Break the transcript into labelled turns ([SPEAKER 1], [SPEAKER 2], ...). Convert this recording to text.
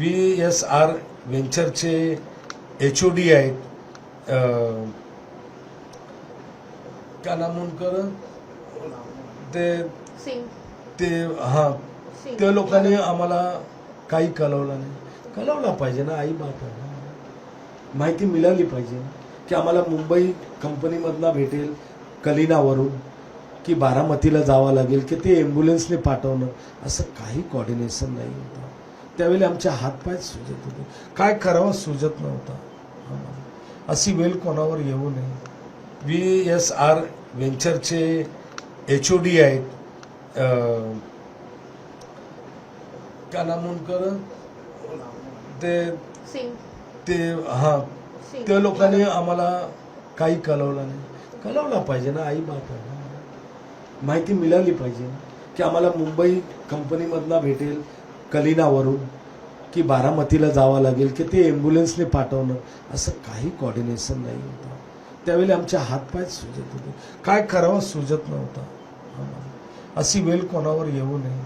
[SPEAKER 1] VSR व्हेंचरचे HOD आहेत क्या नाम उनकर ते ते हां त्या लोकांनी आम्हाला काही कळवलं नाही. कळवलं पाहिजे ना, आई बाप आहे ना, माहिती मिळाली पाहिजे की आम्हाला मुंबई कंपनीमधला भेटेल कलिनावरून की बारामतीला जावं लागेल की ते ॲम्ब्युलन्सने पाठवणं, असं काही कॉर्डिनेशन नाही होतं. त्यावेळी आमचे हातपाय सुजत होते, काय करावं सुजत नव्हता. अशी वेळ कोणावर येऊ नये. VSR व्हेंचरचे HOD आहेत क्या नाम उनकर ते हां त्या लोकांनी आम्हाला काही कळवलं नाही. कळवलं पाहिजे ना, आई बाप आहे ना, माहिती मिळाली पाहिजे की आम्हाला मुंबई कंपनीमधला भेटेल कलिनावरून की बारामतीला जावं लागेल की ते ॲम्ब्युलन्सने पाठवणं, असं काही कॉर्डिनेशन नाही होतं. त्यावेळी आमचे हातपाय सुजत होते, काय करावं सुजत नव्हता. अशी वेळ कोणावर येऊ नये.